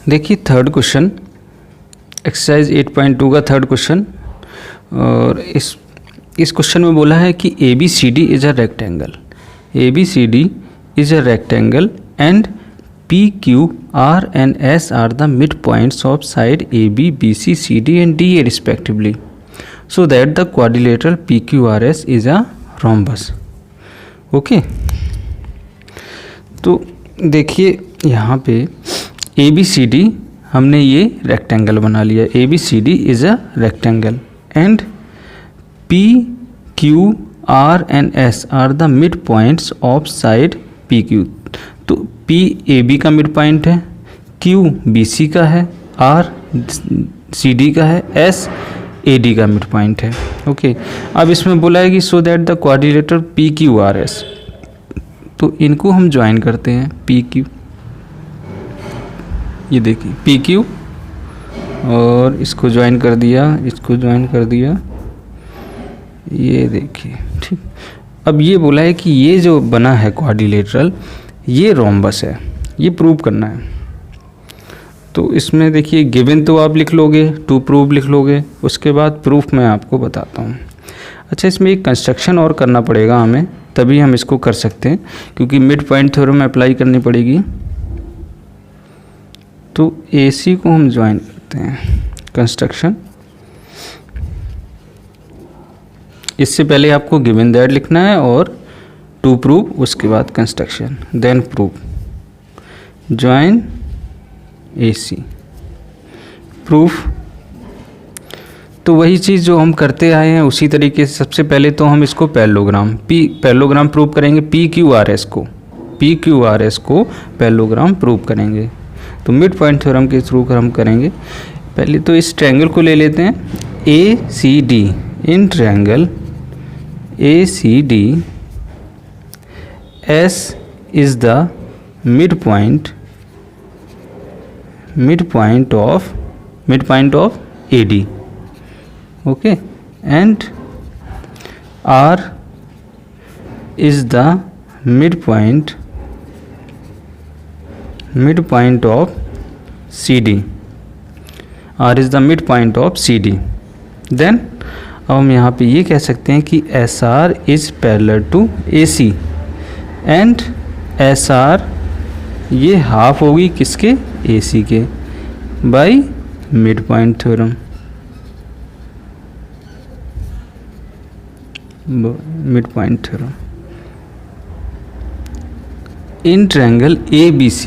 देखिए third question, exercise 8.2 का third question. और इस क्वेश्चन में बोला है कि A B C D is a rectangle, A B C D is a rectangle and P Q R and S are the mid points of side A B B C C D and D A respectively, so that the quadrilateral P Q R S is a rhombus. Okay, तो देखिए यहाँ पे ए B C D हमने ये rectangle बना लिया, A B C D is a rectangle and P Q R and S are the mid points of side P Q. तो P A B का मिड पॉइंट है, क्यू बी सी का है, R C D का है, S A D का mid point है। Okay, अब इसमें बोला है कि so that the quadrilateral P Q R S, तो इनको हम ज्वाइन करते हैं पी क्यू, ये देखिए पी क्यू, और इसको ज्वाइन कर दिया, इसको ज्वाइन कर दिया, ये देखिए ठीक। अब ये बोला है कि ये जो बना है क्वाड्रिलेटरल ये रोम्बस है, ये प्रूव करना है। तो इसमें देखिए गिवन तो आप लिख लोगे, टू प्रूव लिख लोगे, उसके बाद प्रूफ मैं आपको बताता हूँ। अच्छा, इसमें एक कंस्ट्रक्शन और करना पड़ेगा हमें, तभी हम इसको कर सकते हैं, क्योंकि मिड पॉइंट थ्योरम अप्लाई करनी पड़ेगी। तो AC को हम ज्वाइन करते हैं कंस्ट्रक्शन। इससे पहले आपको गिवन दैट लिखना है और टू प्रूव, उसके बाद construction, then prove, join AC, proof. तो वही चीज़ जो हम करते आए हैं उसी तरीके से सबसे पहले तो हम इसको पैरेललोग्राम प्रूव करेंगे, पी क्यू आर एस को पैरेललोग्राम प्रूव करेंगे। तो मिड पॉइंट थ्योरम के थ्रू हम करेंगे। पहले तो इस ट्रायंगल को ले लेते हैं A C D. In triangle A C D S is the mid point of A D. Okay, and R is the mid point of CD, R is the midpoint of CD. Then अब हम यहाँ पे ये कह सकते हैं कि SR is parallel to AC and SR ये हाफ होगी किसके, AC के, by midpoint theorem, midpoint theorem in triangle ABC,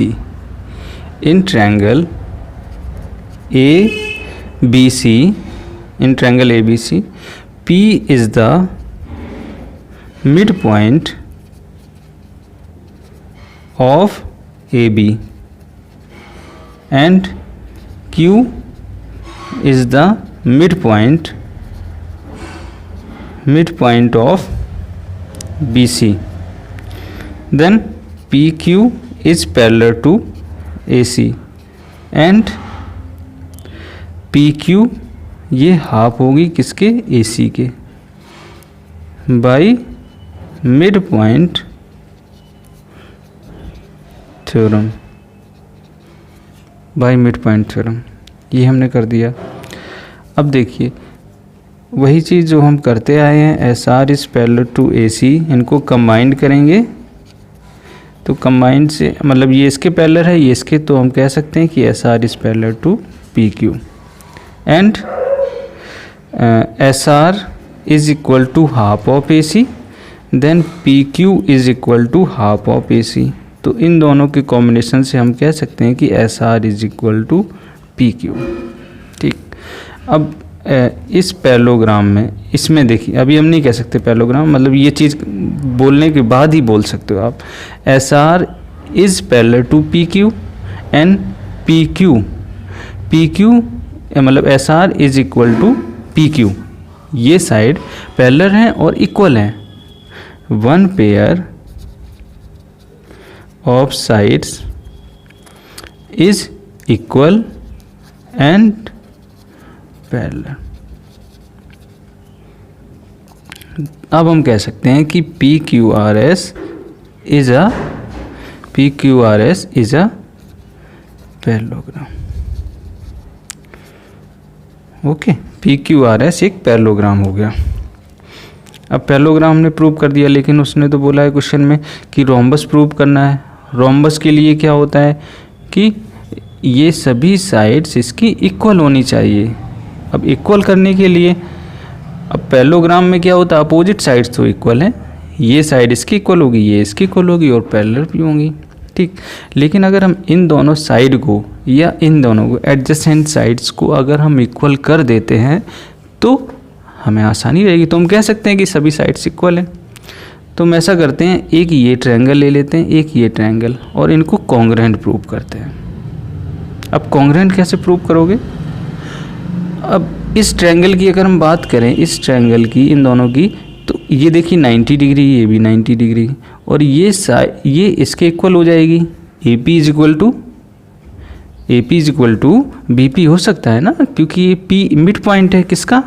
in triangle ABC, in triangle ABC, P is the midpoint of AB and Q is the midpoint of BC. Then PQ is parallel to AC and PQ ये half होगी किसके, AC के, by mid point theorem, ये हमने कर दिया। अब देखिए वही चीज़ जो हम करते आए हैं, SR is parallel to AC, इनको कंबाइंड करेंगे। तो कंबाइंड से मतलब ये इसके पैरेलल है, ये इसके, तो हम कह सकते हैं कि SR is parallel to PQ and SR is equal to half of AC, then PQ is equal to half of AC। तो इन दोनों के कॉम्बिनेशन से हम कह सकते हैं कि SR is equal to PQ। ठीक, अब इस पैरेललोग्राम में, इसमें देखिए अभी हम नहीं कह सकते पैरेललोग्राम, मतलब ये चीज़ बोलने के बाद ही बोल सकते हो आप। SR is parallel to PQ and PQ मतलब SR is equal to PQ, ये साइड पैरेलल हैं और इक्वल हैं। One pair of sides is equal and parallel. अब हम कह सकते हैं कि PQRS is a parallelogram. Okay, P Q R S एक पैरेललोग्राम हो गया। अब पैरेललोग्राम हमने प्रूव कर दिया, लेकिन उसने तो बोला है क्वेश्चन में कि रोम्बस प्रूव करना है। रोम्बस के लिए क्या होता है कि ये सभी साइड्स इसकी इक्वल होनी चाहिए। अब इक्वल करने के लिए, अब पैरेललोग्राम में क्या होता है, अपोजिट साइड्स तो इक्वल है, ये साइड इसकी इक्वल होगी, ये इसकी इक्वल होगी और पैरेलल भी होंगी, ठीक। लेकिन अगर हम इन दोनों साइड को या इन दोनों को एडजेसेंट साइड्स को अगर हम इक्वल कर देते हैं तो हमें आसानी रहेगी। तो हम कह सकते हैं कि सभी साइड्स इक्वल हैं। तो हम ऐसा करते हैं, एक ये ट्रायंगल ले लेते हैं, एक ये ट्रायंगल, और इनको कॉन्ग्रुएंट प्रूव करते हैं। अब कॉन्ग्रुएंट कैसे प्रूव करोगे? अब इस ट्रायंगल की अगर हम बात करें, इस ट्रायंगल की, इन दोनों की, तो ये देखिए 90 डिग्री, ये भी 90 डिग्री, और ये इसके इक्वल हो जाएगी। A P is equal to B P हो सकता है ना, क्योंकि ये पी मिड पॉइंट है किसका,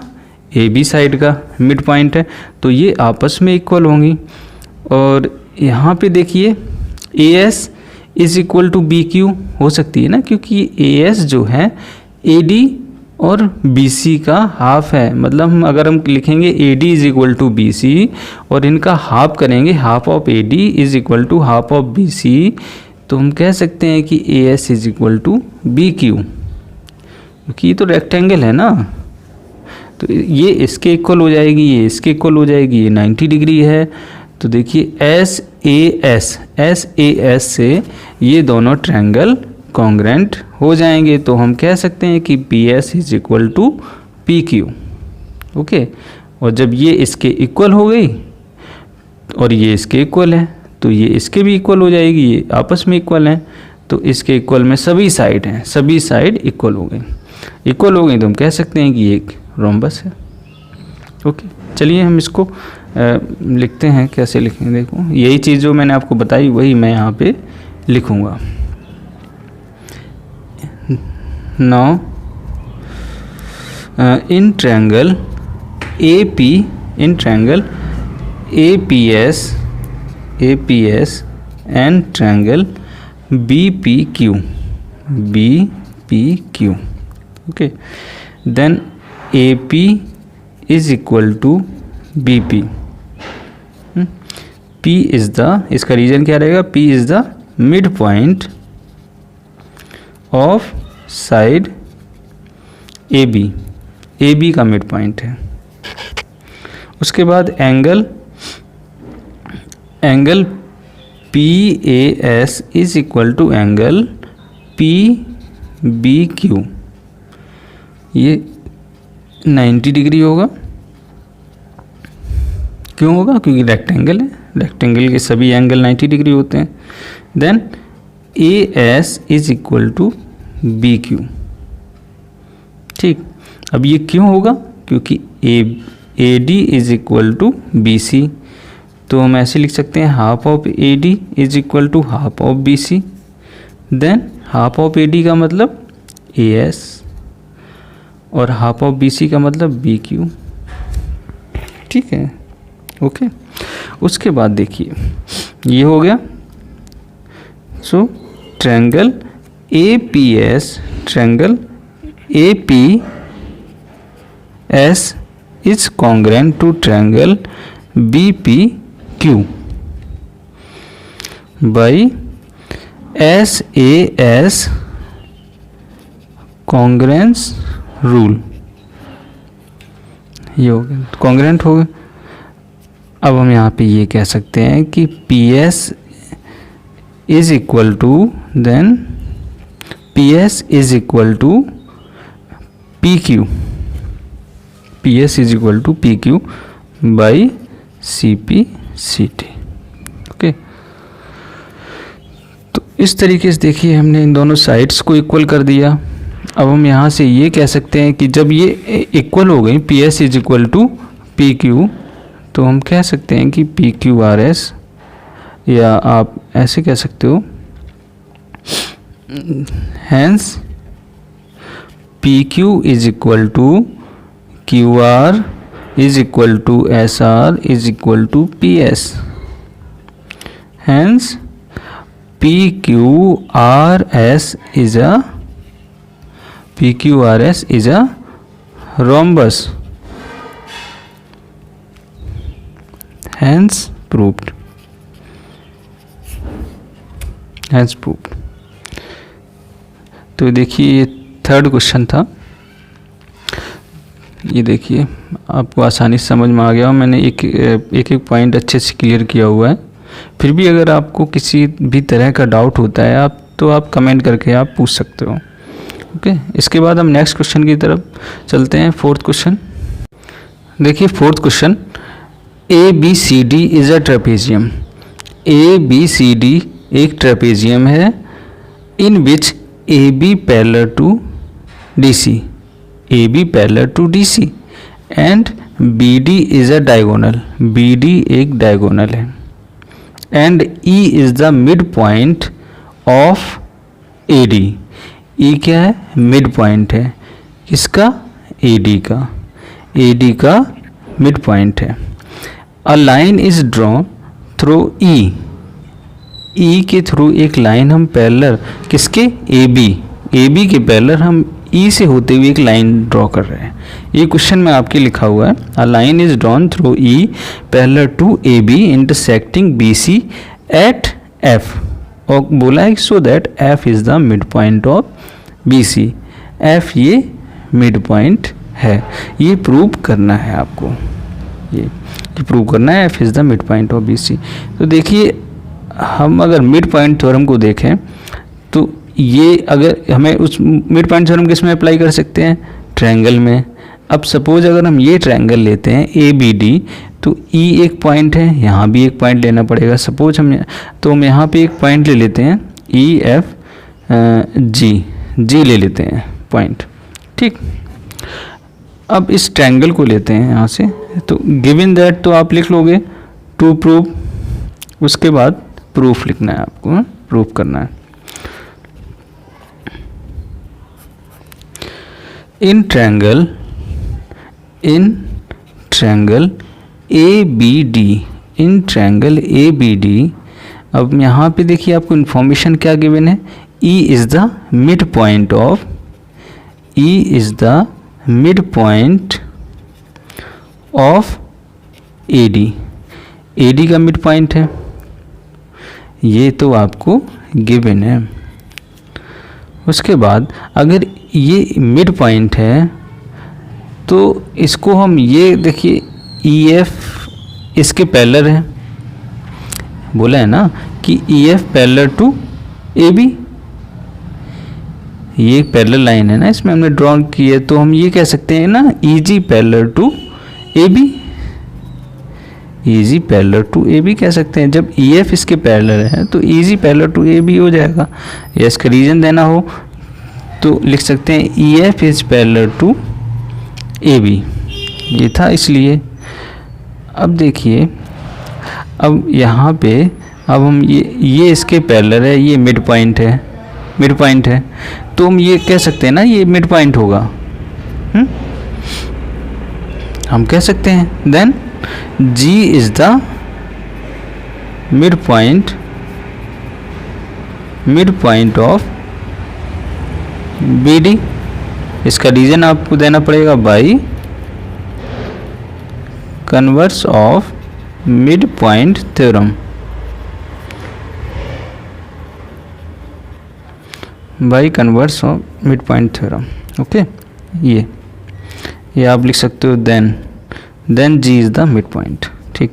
ए बी साइड का मिड पॉइंट है, तो ये आपस में इक्वल होंगी। और यहाँ पे देखिए A S is equal to B Q हो सकती है ना, क्योंकि ए एस जो है ए डी और बी सी का हाफ है। मतलब हम अगर हम लिखेंगे A D is equal to B C और इनका हाफ करेंगे, half of A D is equal to half of B C, तो हम कह सकते हैं कि A S is equal to B Q, क्योंकि ये तो रेक्टेंगल है ना, तो ये इसके इक्वल हो जाएगी, ये इसके इक्वल हो जाएगी, ये 90 डिग्री है। तो देखिए एस ए एस से ये दोनों ट्रायंगल कॉन्ग्रुएंट हो जाएंगे। तो हम कह सकते हैं कि P S is equal to P Q. Okay, और जब ये इसके इक्वल हो गई और ये इसके इक्वल है, तो ये इसके भी इक्वल हो जाएगी, ये आपस में इक्वल हैं, तो इसके इक्वल में सभी साइड हैं, सभी साइड इक्वल हो गई। इक्वल हो गई तो हम कह सकते हैं कि ये एक रोम्बस है। ओके, चलिए हम इसको लिखते हैं। कैसे लिखेंगे देखो, यही चीज़ जो मैंने आपको बताई वही मैं यहाँ पे लिखूँगा। Now in triangle A P, in triangle A P S and triangle B P Q, okay, then A P is equal to B P. P is the, इसका रीजन क्या रहेगा, P is the mid point of side A B का mid point है। उसके बाद angle P A S is equal to angle P B Q, ये 90 degree होगा। क्यों होगा? क्योंकि रेक्टेंगल है, रेक्टेंगल के सभी एंगल 90 डिग्री होते हैं। Then A S is equal to B Q, ठीक। अब ये क्यों होगा? क्योंकि A D is equal to B C, तो हम ऐसे लिख सकते हैं half of A D is equal to half of B C. Then half of A D का मतलब ए एस और हाफ ऑफ बी सी का मतलब बी क्यू, ठीक है। ओके, उसके बाद देखिए ये हो गया। So triangle A P S, triangle A P S is congruent to triangle B P Q by S A S congruence rule. ये हो गया, कॉन्ग्रुएंट हो गया। अब हम यहाँ पे ये कह सकते हैं कि P S is equal to, then P S is equal to P Q, P S is equal to P Q by C P C T. Okay, तो इस तरीके से देखिए हमने इन दोनों साइड्स को इक्वल कर दिया। अब हम यहाँ से ये कह सकते हैं कि जब ये इक्वल हो गई, P S is equal to P Q, तो हम कह सकते हैं कि पी क्यू आर एस, या आप ऐसे कह सकते हो, hence P Q is equal to Q R is equal to S R is equal to P S. Hence P Q R S is a rhombus, hence proved, hence proved। तो देखिए ये third question था। ये देखिए आपको आसानी से समझ में आ गया हो, मैंने एक पॉइंट अच्छे से क्लियर किया हुआ है। फिर भी अगर आपको किसी भी तरह का डाउट होता है तो आप कमेंट करके आप पूछ सकते हो। ओके, इसके बाद हम नेक्स्ट क्वेश्चन की तरफ चलते हैं। फोर्थ क्वेश्चन देखिए, fourth question, ABCD is a trapezium. ABCD एक ट्रेपेजियम है in which AB parallel to DC, AB parallel to DC and BD is a diagonal. BD एक डायगोनल है and E is the mid point of AD। E क्या है? Mid point है। किसका? AD का। AD का mid point है। A line is drawn through E। E के थ्रू एक लाइन हम पैरेलल किसके? AB के पैरेलल हम E से होते हुए एक लाइन ड्रॉ कर रहे हैं। ये क्वेश्चन में आपके लिखा हुआ है, a line is drawn through E parallel to AB intersecting BC at F। और बोला है so that F is the mid point of BC। F ये मिड पॉइंट है। ये प्रूव करना है आपको, ये प्रूव करना है F is the mid point of BC। तो देखिए हम अगर मिड पॉइंट थ्योरम को देखें तो ये अगर हमें उस मिड पॉइंट थ्योरम किस में अप्लाई कर सकते हैं? ट्रायंगल में। अब सपोज अगर हम ये ट्रायंगल लेते हैं ABD, तो E एक पॉइंट है, यहाँ भी एक पॉइंट लेना पड़ेगा। सपोज हम यहाँ पे एक पॉइंट ले लेते हैं EFG ले लेते हैं पॉइंट, ठीक। अब इस ट्रायंगल को लेते हैं यहाँ से, तो गिवन दैट तो आप लिख लोगे टू प्रूव, उसके बाद प्रूफ लिखना है आपको, प्रूफ करना है। In triangle ABD, in triangle ABD, अब यहाँ पे देखिए आपको इन्फॉर्मेशन क्या गिवन है? E is the mid point of, E is the mid point of AD का मिड पॉइंट है, ये तो आपको गिवन है। उसके बाद अगर ये मिड पॉइंट है तो इसको हम ये देखिए EF इसके पैरेलल है, बोला है ना कि EF पैरेलल टू AB, ये एक पैरेलल लाइन है ना, इसमें हमने ड्रॉ की है, तो हम ये कह सकते हैं ना EG parallel to AB, EG parallel to AB कह सकते हैं। जब EF इसके पैरेलल है तो EG पैरेलल टू AB हो जाएगा। या इसका रीजन देना हो तो लिख सकते हैं EF is parallel to AB, ये था इसलिए। अब देखिए, अब यहाँ पे अब हम ये इसके पैरेलल है, ये मिड पॉइंट है, तो हम ये कह सकते हैं ना ये मिड पॉइंट होगा, हम कह सकते हैं। Then G is the mid point of BD। इसका रीजन आपको देना पड़ेगा by converse of mid point theorem, by converse of mid point theorem. Okay, ये आप लिख सकते हो। Then G is the mid point, ठीक,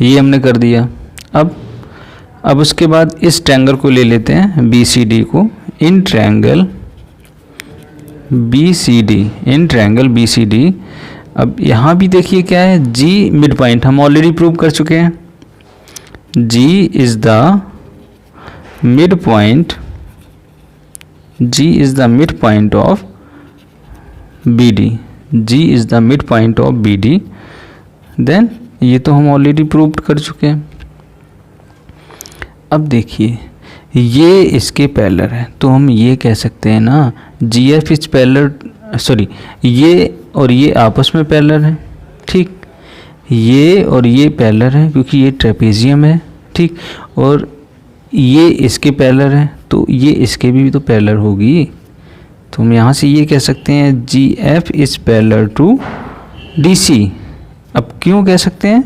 ये हमने कर दिया। अब उसके बाद इस ट्रायंगल को ले लेते हैं BCD को। इन ट्रायंगल BCD, अब यहाँ भी देखिए क्या है, G मिड पॉइंट हम ऑलरेडी प्रूव कर चुके हैं। G is the mid point of BD, G is the mid point of BD। Then ये तो हम ऑलरेडी प्रूव कर चुके हैं। अब देखिए ये इसके पैरेलल है, तो हम ये कह सकते हैं ना GF इज पैरेलल, सॉरी ये और ये आपस में पैरेलल है, ठीक, ये और ये पैरेलल है क्योंकि ये ट्रेपेजियम है, ठीक, और ये इसके पैरेलल है तो ये इसके भी तो पैरेलल होगी। तो हम यहाँ से ये कह सकते हैं GF is parallel to DC। अब क्यों कह सकते हैं?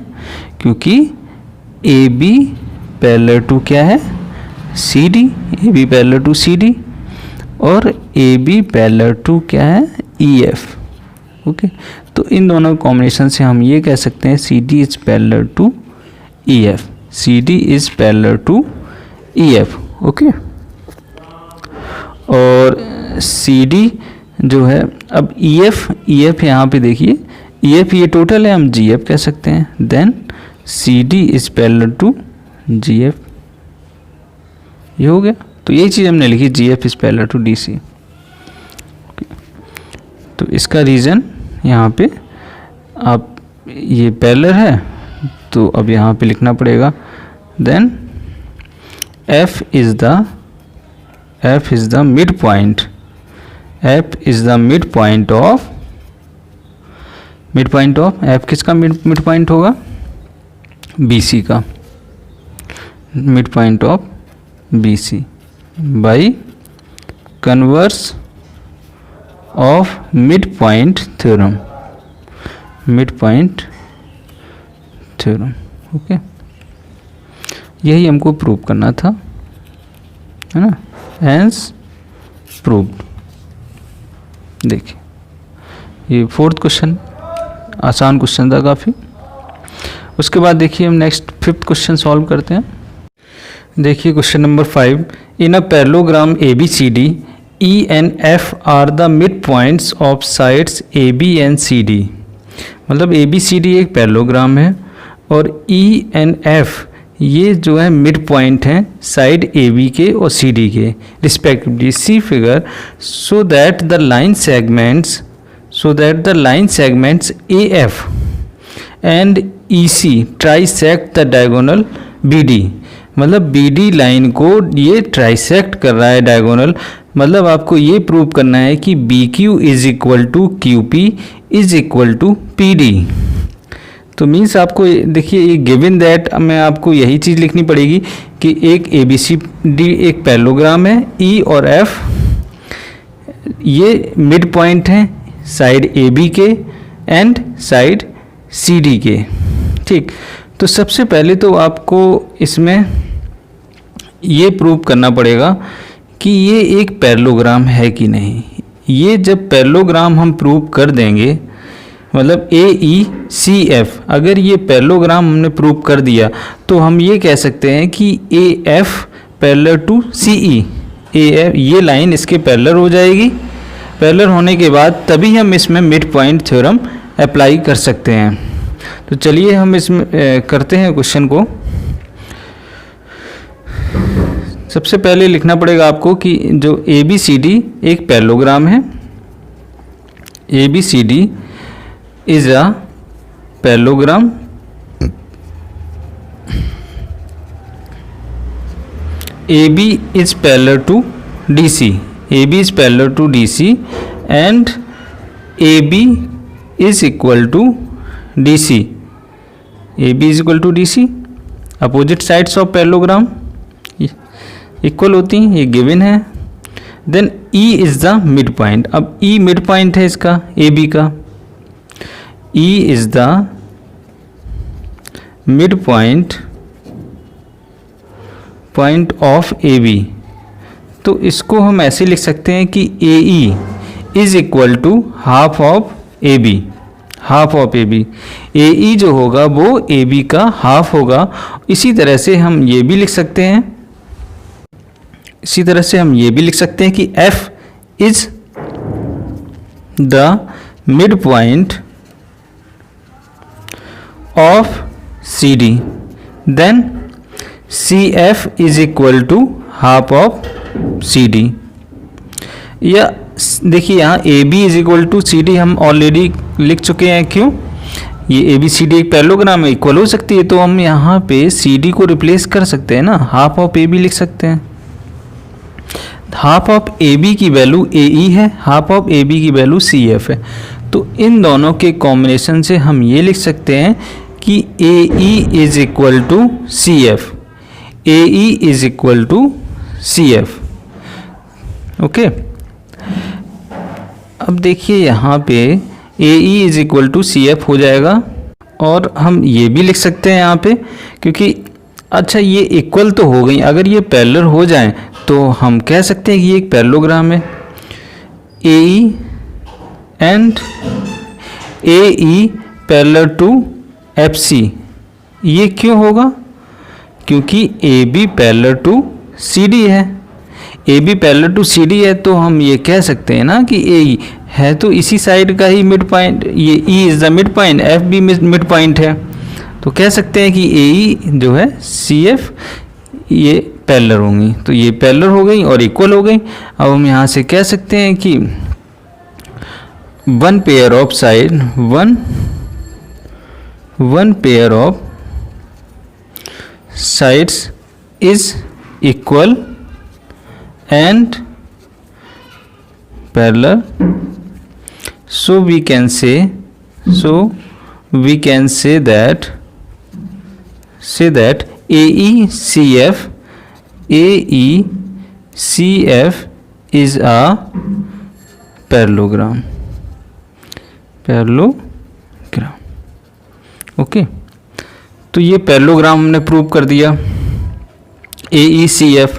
क्योंकि AB पैरेलल टू क्या है? CD। AB parallel to CD और AB पैरेलल टू क्या है? EF। ओके, तो इन दोनों कॉम्बिनेशन से हम ये कह सकते हैं CD is parallel to EF। CD is parallel to EF। Okay, और CD जो है, अब EF यहाँ पे देखिए, EF ये टोटल है, हम GF कह सकते हैं। Then CD is parallel to GF। ये हो गया। तो यही चीज़ हमने लिखी, GF is parallel to DC। तो इसका रीज़न यहाँ पे, आप ये पैरेलल है तो अब यहाँ पे लिखना पड़ेगा। Then F is the mid point. F is the mid point of F किसका मिड पॉइंट होगा? BC का mid point of BC by converse of mid point theorem. Okay, यही हमको प्रूव करना था, है ना? Hence proved. देखिए, ये 4th क्वेश्चन, आसान क्वेश्चन था काफ़ी। उसके बाद देखिए हम नेक्स्ट 5th क्वेश्चन सॉल्व करते हैं। देखिए question number 5, in a parallelogram ABCD E and F are the mid points of sides AB and CD। मतलब ABCD एक पैरेललोग्राम है और E and F ये जो है मिड पॉइंट हैं साइड AB के और CD के respectively. See figure so that the line segments AF and EC trisect the diagonal BD। मतलब BD लाइन को ये ट्राइसेक्ट कर रहा है डायगोनल। मतलब आपको ये प्रूव करना है कि BQ is equal to QP is equal to PD। तो मीन्स आपको देखिए, ये गिवन दैट में आपको यही चीज़ लिखनी पड़ेगी कि एक ABCD एक पैरेललोग्राम है, E और F ये मिड पॉइंट हैं साइड AB के एंड साइड CD के। ठीक, तो सबसे पहले तो आपको इसमें ये प्रूव करना पड़ेगा कि ये एक पैरेललोग्राम है कि नहीं। ये जब पैरेललोग्राम हम प्रूव कर देंगे, मतलब AECF, अगर ये पैरेललोग्राम हमने प्रूव कर दिया तो हम ये कह सकते हैं कि AF parallel to CE। AF ये लाइन इसके पैरेलल हो जाएगी। पैरेलल होने के बाद तभी हम इसमें मिड पॉइंट थ्योरम अप्लाई कर सकते हैं। तो चलिए हम इसमें करते हैं क्वेश्चन को। सबसे पहले लिखना पड़ेगा आपको कि जो ABCD एक पैरेललोग्राम है, ABCD is a parallelogram AB is parallel to DC, AB is parallel to DC and AB is equal to DC, AB is equal to DC। Opposite sides of parallelogram equal होती हैं, ये given है। Then E is the mid point. अब E mid point है इसका AB का, E is the mid point of AB। तो इसको हम ऐसे लिख सकते हैं कि AE is equal to half of AB, half of AB। AE जो होगा वो AB का हाफ होगा। इसी तरह से हम ये भी लिख सकते हैं, कि F is the mid point of CD। Then CF is equal to half of CD। या देखिए यहाँ AB is equal to CD हम ऑलरेडी लिख चुके हैं। क्यों? ये ABCD एक पैरेललोग्राम है, इक्वल हो सकती है, तो हम यहाँ पे CD को रिप्लेस कर सकते हैं ना, हाफ ऑफ AB लिख सकते हैं। हाफ ऑफ AB की वैल्यू AE है, हाफ ऑफ AB की वैल्यू CF है। तो इन दोनों के कॉम्बिनेशन से हम ये लिख सकते हैं कि AE is equal to CF, AE is equal to CF। Okay, अब देखिए यहाँ पे A E is equal to C F हो जाएगा, और हम ये भी लिख सकते हैं यहाँ पे, क्योंकि अच्छा ये इक्वल तो हो गई, अगर ये पैरेलल हो जाए तो हम कह सकते हैं कि ये एक पैरेललोग्राम है। A E and A E parallel to F C, ये क्यों होगा? क्योंकि A B parallel to C D है। A B parallel to C D है तो हम ये कह सकते हैं ना कि ए ई है तो इसी साइड का ही मिड पॉइंट, ये E is the mid point, F B mid point है, तो कह सकते हैं कि ए ई जो है सी एफ ये पैरेलल होंगी, तो ये पैरेलल हो गई और इक्वल हो गई। अब हम यहाँ से कह सकते हैं कि one pair of side one pair of sides is equal and parallel, so we can say that AECF is a parallelogram। Okay, तो ये पैरेललोग्राम हमने प्रूव कर दिया AECF।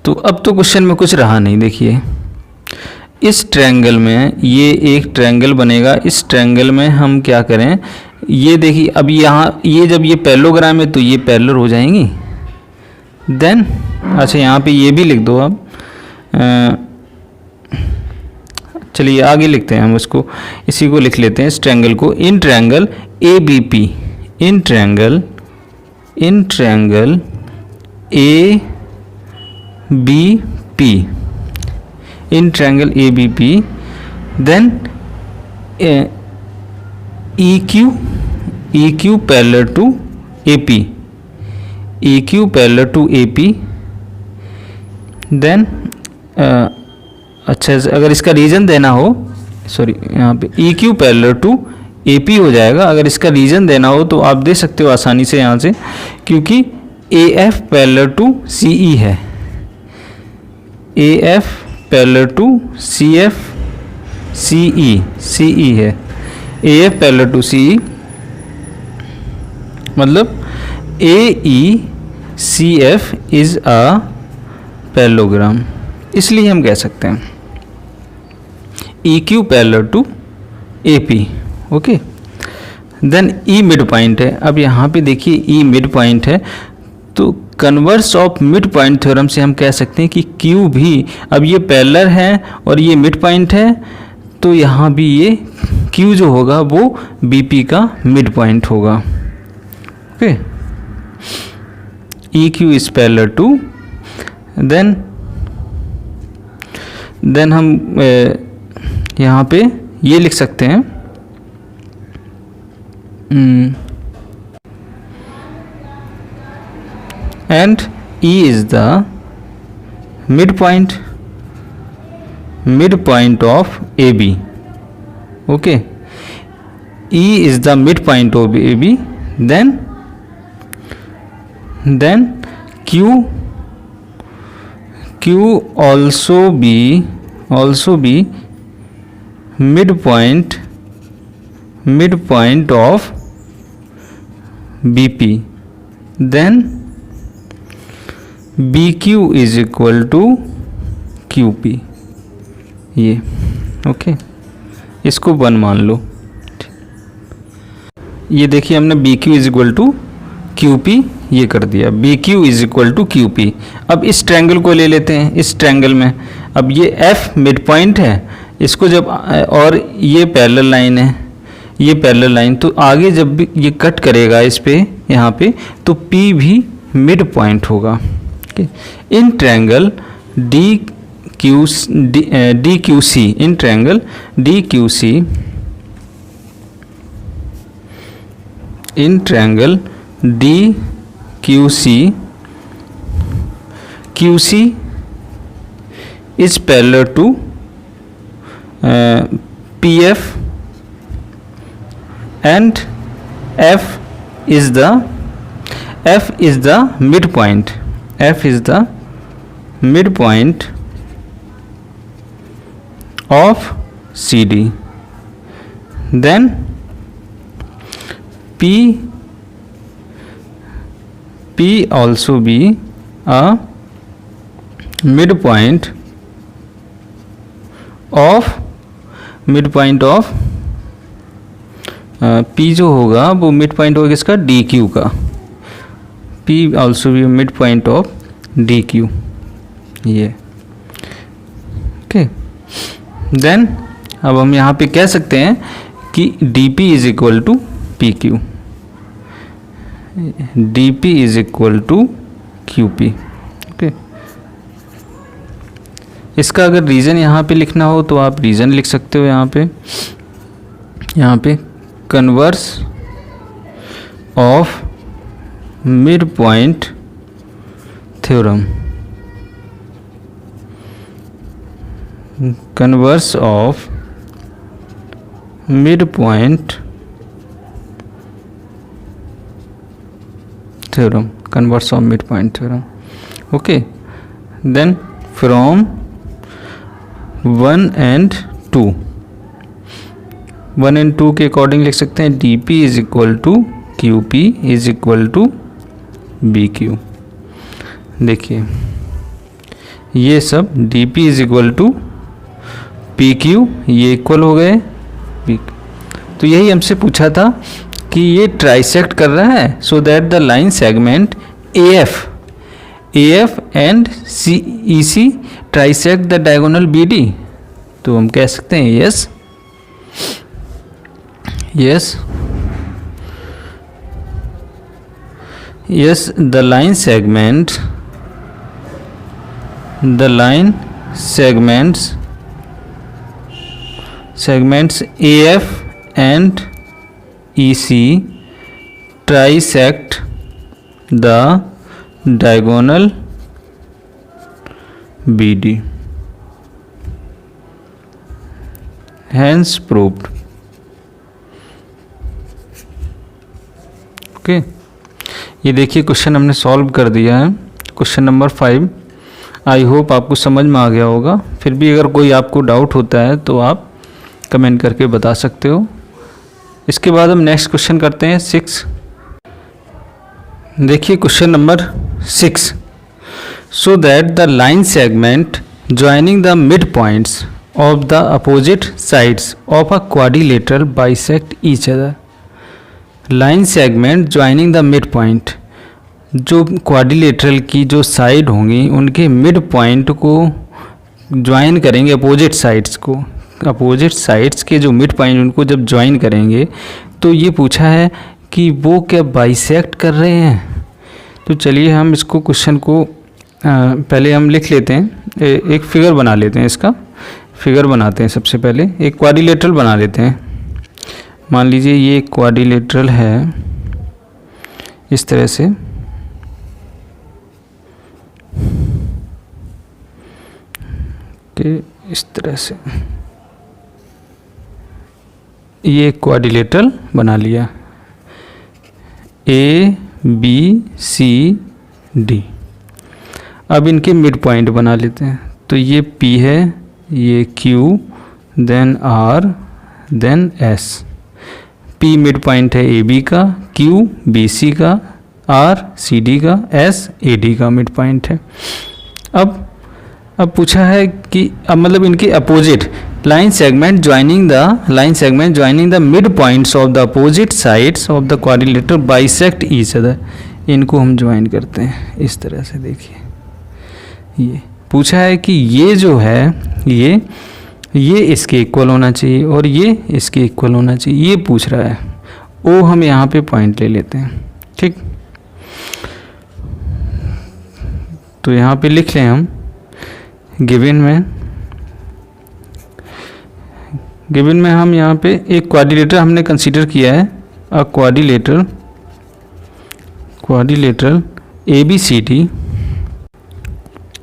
तो अब तो क्वेश्चन में कुछ रहा नहीं। देखिए इस ट्रायंगल में ये एक ट्रायंगल बनेगा, इस ट्रायंगल में हम क्या करें, ये देखिए अब यहाँ ये जब ये पैरेललोग्राम है तो ये पैरेलल हो जाएंगी। देन अच्छा यहाँ पे ये भी लिख दो। अब चलिए आगे लिखते हैं हम उसको, इसी को लिख लेते हैं इस ट्रायंगल को। In triangle ABP, in triangle ABP, in triangle ABP, then EQ parallel to AP, EQ parallel to AP, then अच्छा अगर इसका रीजन देना हो, सॉरी यहाँ पे EQ पैरेलल टू AP हो जाएगा। अगर इसका रीजन देना हो तो आप दे सकते हो आसानी से यहाँ से, क्योंकि AF पैरेलल टू CE है, AF parallel to CF CE है, AF पैरेलल टू CE मतलब AECF इज अ पैरेललोग्राम, इसलिए हम कह सकते हैं EQ parallel to AP। Okay, then E mid point है। अब यहाँ पे देखिए E मिड पॉइंट है, तो converse of mid point theorem से हम कह सकते हैं कि Q भी, अब ये पैरेलल है और ये मिड पॉइंट है, तो यहाँ भी ये Q जो होगा वो BP का मिड पॉइंट होगा। Okay, EQ is parallel to, then हम यहाँ पे ये लिख सकते हैं and E is the midpoint of AB. Okay, E is the midpoint of AB, then Q also be midpoint of BP, then BQ is equal to QP। ये okay, इसको 1 मान लो। ये देखिए हमने BQ is equal to QP ये कर दिया, BQ is equal to QP। अब इस ट्रायंगल को ले लेते हैं। इस ट्रायंगल में अब ये F मिड पॉइंट है, इसको जब और ये पैरेलल लाइन है, ये पैरेलल लाइन, तो आगे जब भी ये कट करेगा इस पे यहाँ पे, तो P भी मिड पॉइंट होगा। In triangle DQC, in triangle DQC, in triangle DQC, QC is parallel to PF and F is the midpoint. F is the midpoint of CD. Then P also be a midpoint of P जो होगा वो mid point होगा किसका, DQ का. P also be mid point of DQ. ये okay. Then अब हम यहाँ पे कह सकते हैं कि DP is equal to PQ, DP is equal to QP. Okay. इसका अगर रीज़न यहाँ पे लिखना हो तो आप रीज़न लिख सकते हो यहाँ पे converse of mid point theorem, converse of mid point theorem, converse of mid point theorem. Okay. Then from 1 and 2, 1 and 2 के अकॉर्डिंग लिख सकते हैं DP is equal to QP is equal to BQ. देखिए ये सब DP is equal to PQ, ये equal हो गए BQ. तो यही हमसे पूछा था कि ये ट्राइसेक्ट कर रहा है so that the line segment AF and EC trisect the diagonal BD. तो हम कह सकते हैं yes the line segments AF and EC trisect the diagonal BD. Hence proved. Okay. ये देखिए क्वेश्चन हमने सॉल्व कर दिया है, क्वेश्चन नंबर 5. आई होप आपको समझ में आ गया होगा. फिर भी अगर कोई आपको डाउट होता है तो आप कमेंट करके बता सकते हो. इसके बाद हम नेक्स्ट क्वेश्चन करते हैं 6. देखिए question number 6. So that the line segment joining the mid points of the opposite sides of a quadrilateral bisect each other. Line segment joining the midpoint, जो क्वाड्रिलेटरल की जो साइड होंगी उनके मिड पॉइंट को join करेंगे opposite sides को. Opposite sides के जो मिड पॉइंट उनको जब ज्वाइन करेंगे तो ये पूछा है कि वो क्या बाइसेक्ट कर रहे हैं. तो चलिए हम इसको क्वेश्चन को पहले हम लिख लेते हैं, एक फिगर बना लेते हैं. इसका फिगर बनाते हैं. सबसे पहले एक क्वाड्रिलेटरल बना लेते हैं. मान लीजिए ये क्वाड्रिलेटरल है इस तरह से. इस तरह से ये क्वाड्रिलेटरल बना लिया ABCD. अब इनके मिड पॉइंट बना लेते हैं. तो ये P है, ये Q, देन R, देन S. P मिड पॉइंट है AB का, Q BC का, R CD का, S AD का मिड पॉइंट है. अब पूछा है कि अब मतलब इनके opposite line segment joining the mid points of the opposite sides of the quadrilateral bisect each other. इनको हम ज्वाइन करते हैं इस तरह से. देखिए ये पूछा है कि ये जो है ये इसके इक्वल होना चाहिए और ये इसके इक्वल होना चाहिए. ये पूछ रहा है. ओ हम यहाँ पे पॉइंट ले लेते हैं. ठीक. तो यहाँ पे लिख लें हम गिवन में हम यहाँ पे एक क्वाड्रिलेटरल हमने कंसीडर किया है. अ quadrilateral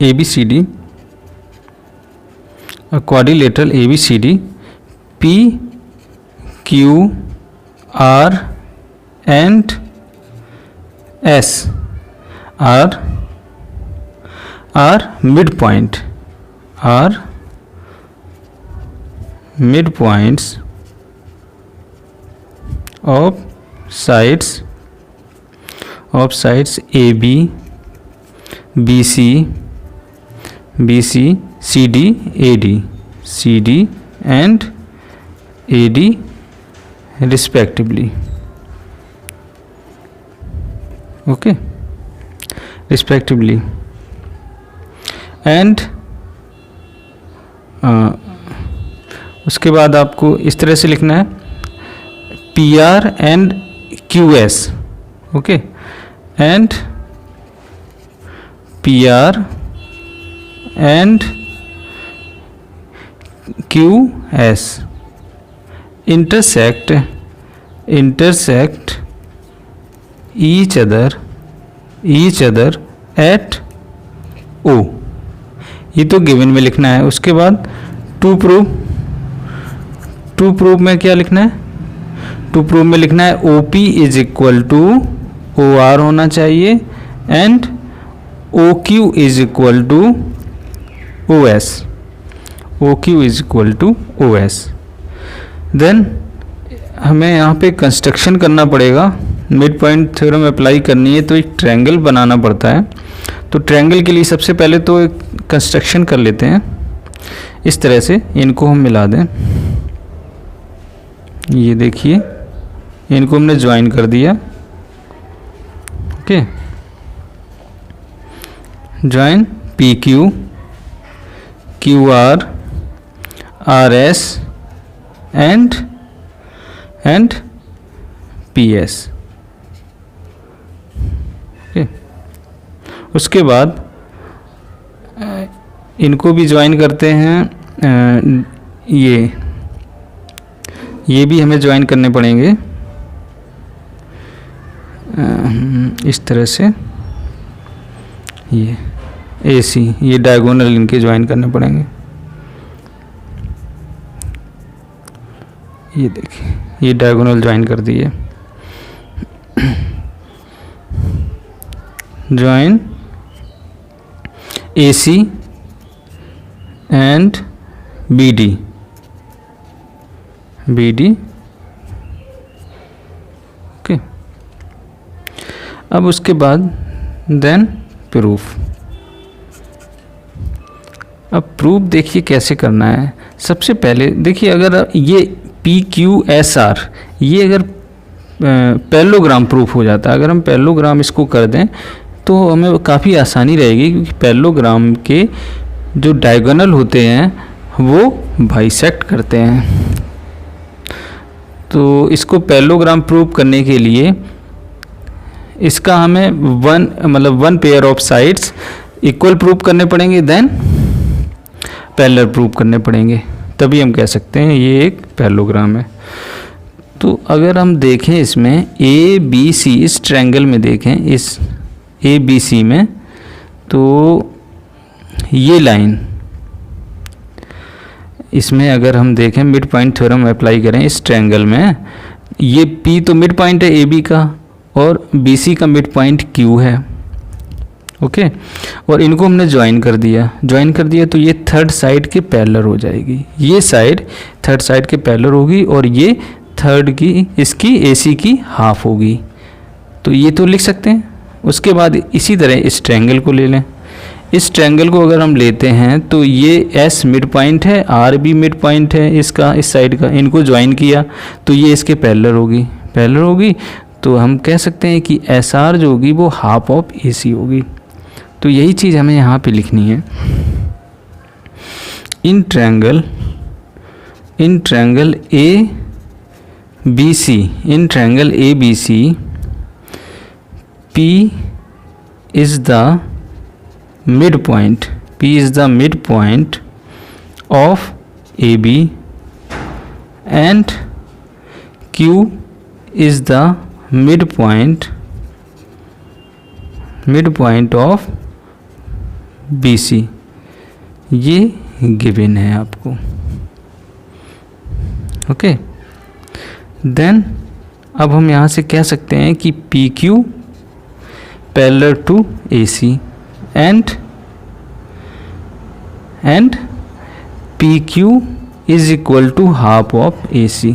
ABCD, a quadrilateral ABCD, P, Q, R and S are midpoint midpoints of sides AB, BC, CD, and AD respectively. Okay, respectively. And उसके बाद आपको इस तरह से लिखना है PR and QS. Okay, and PR and QS intersect each other at O. ये तो गिवन में लिखना है. उसके बाद टू प्रूव में क्या लिखना है? टू प्रूव में लिखना है OP is equal to OR होना चाहिए and OQ is equal to OS. OQ is equal to OS. Then हमें यहाँ पे कंस्ट्रक्शन करना पड़ेगा. मिड पॉइंट थ्योरम अप्लाई करनी है तो एक ट्रायंगल बनाना पड़ता है. तो ट्रायंगल के लिए सबसे पहले तो एक कंस्ट्रक्शन कर लेते हैं. इस तरह से इनको हम मिला दें. ये देखिए, इनको हमने ज्वाइन कर दिया. Okay, join PQ, QR, RS and PS. Okay, उसके बाद इनको भी ज्वाइन करते हैं. ये भी हमें ज्वाइन करने पड़ेंगे इस तरह से. ये AC, ये डायगोनल इनके ज्वाइन करने पड़ेंगे. ये देखिए, ये डायगोनल ज्वाइन कर दिए. Join AC and BD. Okay, अब उसके बाद देन प्रूफ. अब प्रूफ देखिए कैसे करना है. सबसे पहले देखिए, अगर ये PQSR ये अगर पैरेललोग्राम प्रूफ हो जाता है, अगर हम पैरेललोग्राम इसको कर दें तो हमें काफ़ी आसानी रहेगी, क्योंकि पैरेललोग्राम के जो डायगोनल होते हैं वो बाइसेक्ट करते हैं. तो इसको पैरेललोग्राम प्रूव करने के लिए इसका हमें one pair of sides equal prove करने पड़ेंगे, देन पैरेलल प्रूव करने पड़ेंगे, तभी हम कह सकते हैं ये एक पैरेललोग्राम है. तो अगर हम देखें इसमें ABC, इस ट्रायंगल में देखें इस ABC में, तो ये लाइन इसमें अगर हम देखें मिड पॉइंट थ्योरम अप्लाई करें इस ट्रायंगल में, ये P तो मिड पॉइंट है AB का और BC का मिड पॉइंट Q है. ओके, और इनको हमने ज्वाइन कर दिया तो ये थर्ड साइड के पैरेलल हो जाएगी. ये साइड थर्ड साइड के पैरेलल होगी और ये थर्ड की इसकी AC की हाफ होगी. तो ये तो लिख सकते हैं. उसके बाद इसी तरह इस ट्रायंगल को ले लें. इस ट्रायंगल को अगर हम लेते हैं तो ये S मिड पॉइंट है, R भी मिड पॉइंट है इसका, इस साइड का. इनको ज्वाइन किया तो ये इसके पैरेलल होगी. तो हम कह सकते हैं कि SR जो होगी वो हाफ ऑफ AC होगी. तो यही चीज़ हमें यहाँ पे लिखनी है. इन triangle ABC, P is the midpoint of AB and Q is the midpoint of BC. ये गिवन है आपको. ओके, देन अब हम यहाँ से कह सकते हैं कि PQ parallel to AC and PQ is equal to half of A C,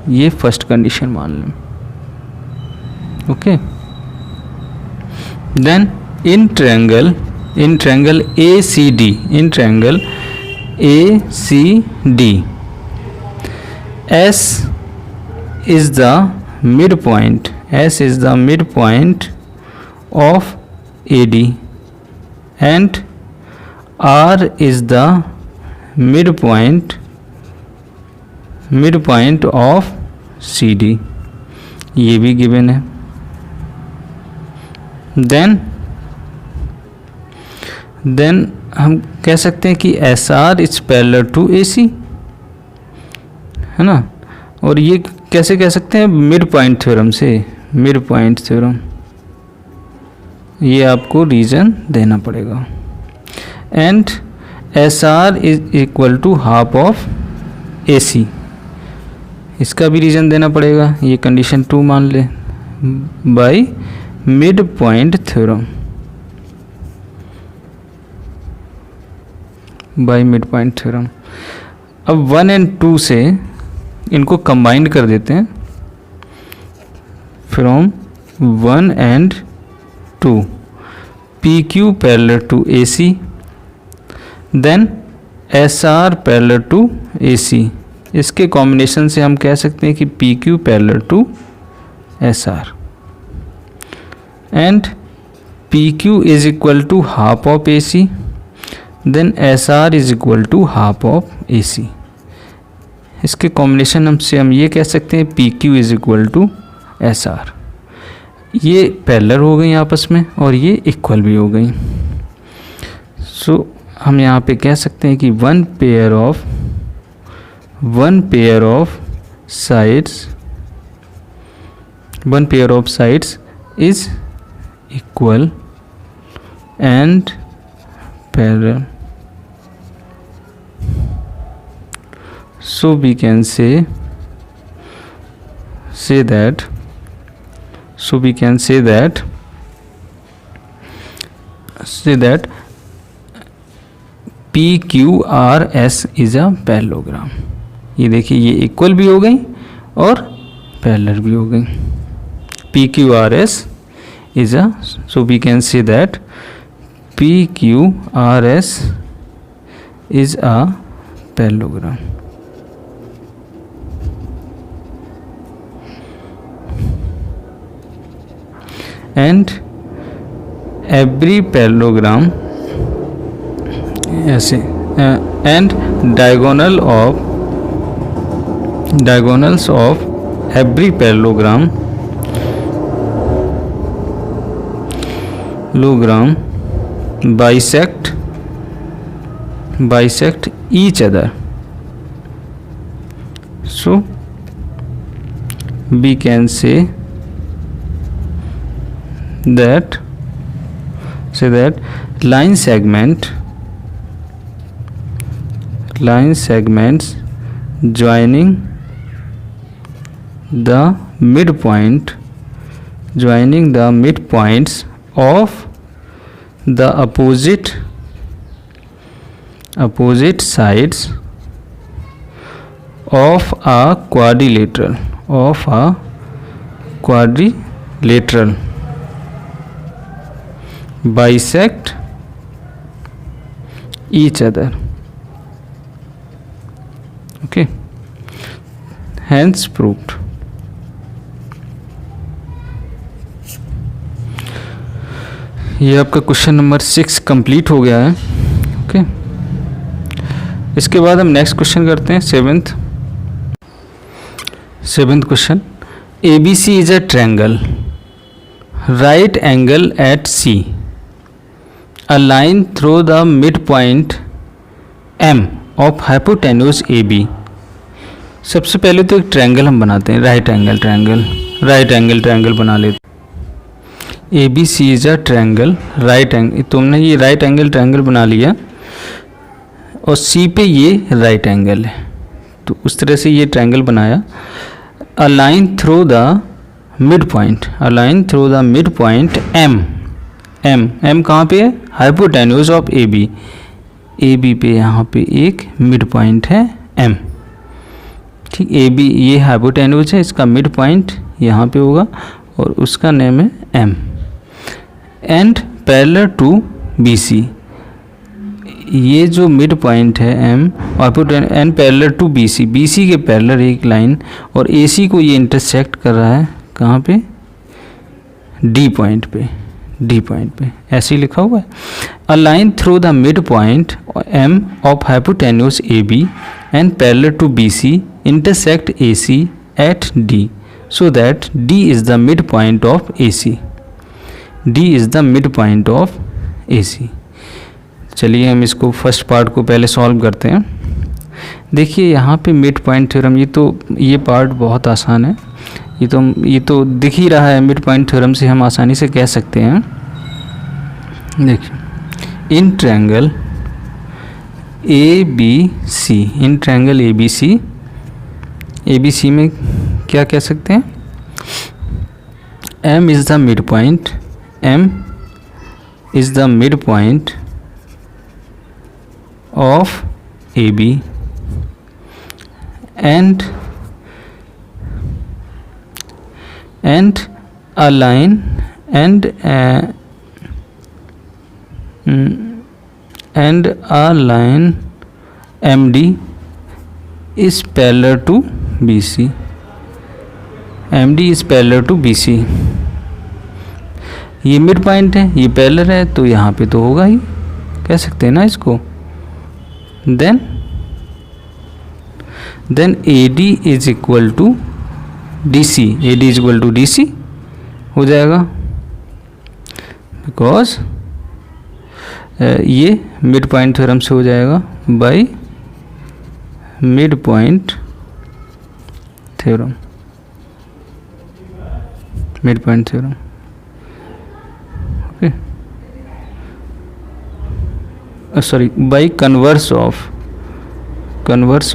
ये फर्स्ट कंडीशन मान लें। Okay, then in triangle A C D, in triangle A C D, S is the mid point, S is the mid point of A D and R is the mid point of C D, ये भी given है। Then हम कह सकते हैं कि S R is parallel to A C, है ना। और ये कैसे कह सकते हैं, मिड पॉइंट थ्योरम से, मिड पॉइंट थ्योरम, ये आपको रीजन देना पड़ेगा। And S R is equal to half of A C, इसका भी रीजन देना पड़ेगा, ये कंडीशन 2 मान ले, by mid point theorem, by mid point theorem. अब 1 और 2 से इनको कंबाइन कर देते हैं, फ्रॉम 1 और 2, P Q parallel to A C, then S R parallel to A C, इसके कॉम्बिनेशन से हम कह सकते हैं कि P Q parallel to S R, and P Q is equal to half of A C, then S R is equal to half of A C. इसके combination से हम ये कह सकते हैं P Q is equal to S R, ये parallel हो गई आपस में और ये इक्वल भी हो गई। सो हम यहाँ पे कह सकते हैं कि one pair of sides is equal and parallel. So we can say that PQRS is a parallelogram। ये देखिए, ये इक्वल भी हो गई और पैरेलल भी हो गई। PQRS is a, so we can say that PQRS is a parallelogram। And every parallelogram ऐसे and diagonals of every parallelogram bisect each other. So we can say that line segments joining the midpoints of the opposite sides of a quadrilateral bisect each other। Okay, hence proved। ये आपका question number 6 complete हो गया है। Okay, इसके बाद हम next question करते हैं, seventh question. ABC is a triangle, right angle at C, a line through the midpoint M of hypotenuse AB। सबसे पहले तो एक ट्रायंगल हम बनाते हैं, राइट एंगल ट्रायंगल बना लेते हैं। ABC is a triangle, right angle, तुमने ये राइट एंगल ट्रायंगल बना लिया और C पे ये राइट एंगल है, तो उस तरह से ये ट्रायंगल बनाया। अ line through the mid point M कहाँ पे है, हाइपोटेन्यूज ऑफ AB पे यहाँ पे एक मिड पॉइंट है एम, ठीक। ए बी ये हाइपोटेन्यूज है, इसका मिड पॉइंट यहाँ पे होगा और उसका नेम है M. And parallel to B C, ये जो मिड पॉइंट है एम और N parallel to B C, B C के पैरेलल एक लाइन और ए सी को ये इंटरसेक्ट कर रहा है कहाँ पे, डी पॉइंट पे, डी पॉइंट पे ऐसे ही लिखा हुआ है। A line through the mid point M of hypotenuse A B and parallel to B C intersect A C at D so that D is the mid point of A C, D is the mid point of A C. चलिए हम इसको first part को पहले solve करते हैं। देखिए यहाँ पे मिड पॉइंट थ्योरम, ये पार्ट बहुत आसान है, ये तो दिख ही रहा है। मिड पॉइंट थ्योरम से हम आसानी से कह सकते हैं, देखिए in triangle A B C, in triangle A B C में क्या कह सकते हैं, M is the mid point, M is the mid point of AB and a line and a line MD is parallel to BC, MD is parallel to BC। ये mid point है, ये parallel है, तो यहाँ पे तो होगा ही, कह सकते हैं ना इसको। then AD is equal to DC, AD is equal to DC हो जाएगा, बिकॉज ये मिड पॉइंट थ्योरम से हो जाएगा by mid point theorem, mid point theorem, okay, sorry by converse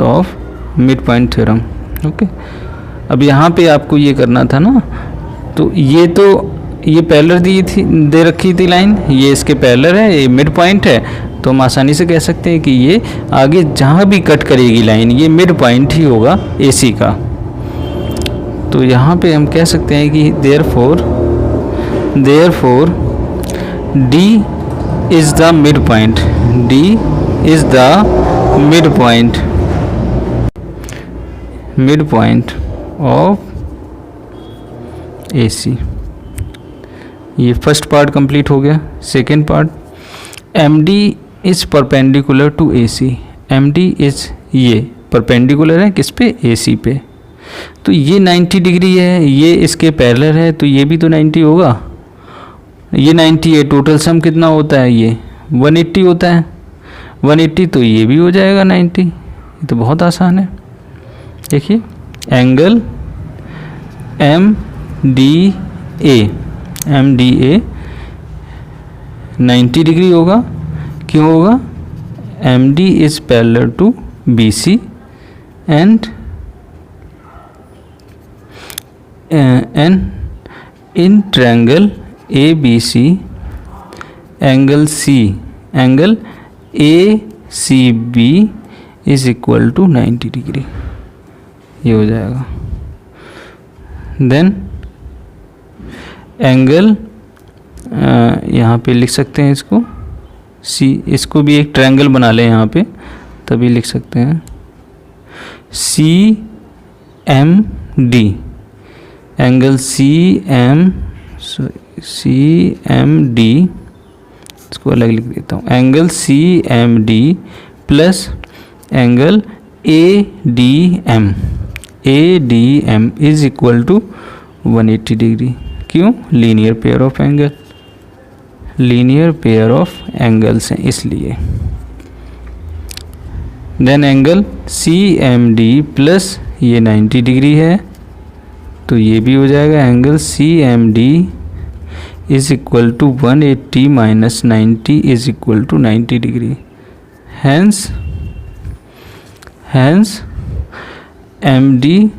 of mid point theorem, okay. अब यहाँ पे आपको ये करना था ना, तो ये पैरेलल दे रखी थी लाइन, ये इसके पैरेलल है, ये मिड पॉइंट है, तो हम आसानी से कह सकते हैं कि ये आगे जहाँ भी कट करेगी लाइन ये मिड पॉइंट ही होगा AC का। तो यहाँ पे हम कह सकते हैं कि therefore D is the midpoint, D is the midpoint of AC। ये फर्स्ट पार्ट कंप्लीट हो गया। Second part, MD is perpendicular to AC, MD is ये परपेंडिकुलर है किस पे, AC पे, तो ये 90 डिग्री है, ये इसके पैरेलल है, तो ये भी तो 90 होगा, ये 90 है, टोटल सम कितना होता है, ये 180 होता है, 180 तो ये भी हो जाएगा 90, ये तो बहुत आसान है। देखिए एंगल MDA 90 डिग्री होगा, क्यों होगा, MD is parallel to BC and in triangle ABC angle ACB is equal to 90 degree, ये हो जाएगा। देन एंगल यहाँ पे लिख सकते हैं इसको C, इसको भी एक ट्रायंगल बना लें यहाँ पे, तभी लिख सकते हैं CMD, एंगल CMD, इसको अलग लिख देता हूँ, angle CMD plus angle ADM is equal to 180 degree, क्यों, लीनियर पेयर ऑफ एंगल्स हैं इसलिए। देन एंगल CMD प्लस ये 90 डिग्री है, तो ये भी हो जाएगा angle CMD is equal to 180 minus 90 is equal to 90 degree. Hence MD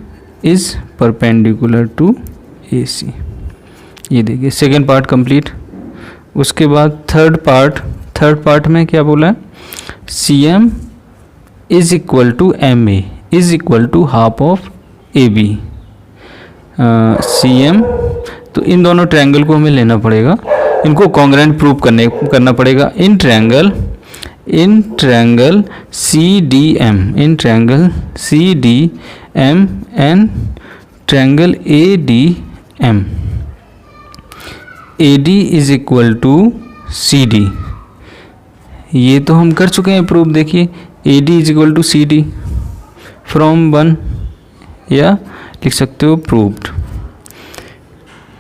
is perpendicular to AC। ये देखिए सेकेंड पार्ट कंप्लीट। उसके बाद थर्ड पार्ट में क्या बोला है, CM is equal to M A is equal to half of A B C M. तो इन दोनों ट्रायंगल को हमें लेना पड़ेगा, इनको कॉन्ग्रुएंट प्रूव करना पड़ेगा। In triangle C D M, in triangle C D M and triangle A D M, A D is equal to C D. ये तो हम कर चुके हैं प्रूव, देखिए A D is equal to C D from 1, या लिख सकते हो प्रूव्ड।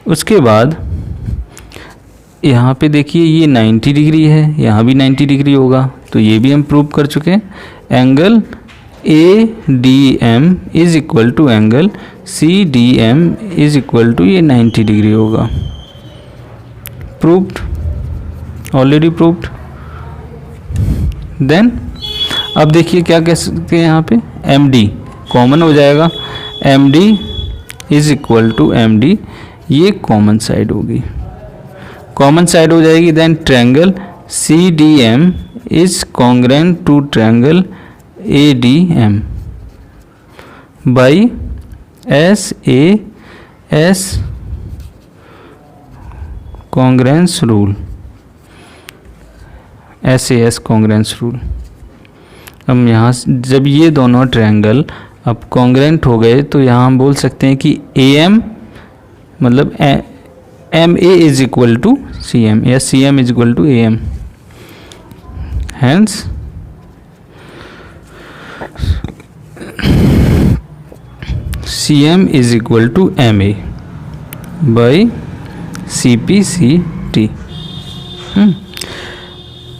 उसके बाद यहाँ पे देखिए ये 90 डिग्री है, यहाँ भी 90 डिग्री होगा, तो ये भी हम प्रूव कर चुके हैं। Angle A D M is equal to angle C D M is equal to ये 90 डिग्री होगा। Proved, already proved. देन अब देखिए क्या कह सकते हैं यहाँ पे, एम डी कॉमन हो जाएगा, M D is equal to M D, ये कॉमन साइड होगी, कॉमन साइड हो जाएगी। Then triangle C D M is congruent to triangle A D M by S A S congruence rule, S A S congruence rule. हम यहाँ जब ये दोनों triangle अब कॉन्ग्रुएंट हो गए तो यहाँ हम बोल सकते हैं कि ए एम मतलब M A is equal to C M, या C M is equal to A M. Hence C M is equal to M A by C P C T.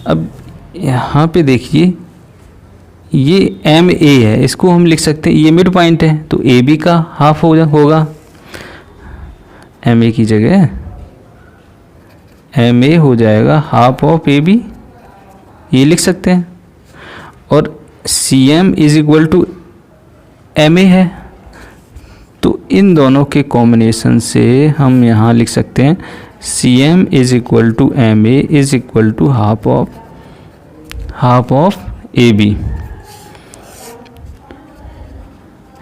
अब यहाँ पे देखिए ये एम ए है, इसको हम लिख सकते हैं, ये मिड पॉइंट है तो ए बी का हाफ होगा, एम ए की जगह एम ए हो जाएगा हाफ ऑफ ए बी, ये लिख सकते हैं। और C M is equal to M A है, तो इन दोनों के कॉम्बिनेशन से हम यहाँ लिख सकते हैं C M is equal to M A is equal to half of A B.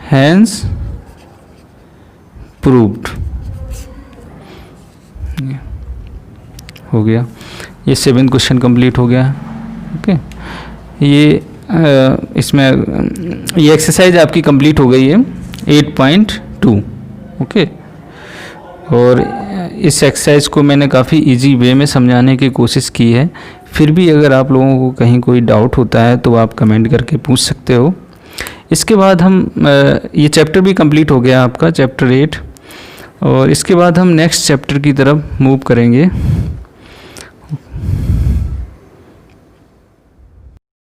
Hence proved, हो गया। ये 7th क्वेश्चन कंप्लीट हो गया। ओके, ये इसमें ये एक्सरसाइज आपकी कंप्लीट हो गई है 8.2। ओके, और इस एक्सरसाइज को मैंने काफ़ी इजी वे में समझाने की कोशिश की है। फिर भी अगर आप लोगों को कहीं कोई डाउट होता है तो आप कमेंट करके पूछ सकते हो। इसके बाद हम ये चैप्टर भी कंप्लीट हो गया आपका, चैप्टर 8, और इसके बाद हम नेक्स्ट चैप्टर की तरफ मूव करेंगे।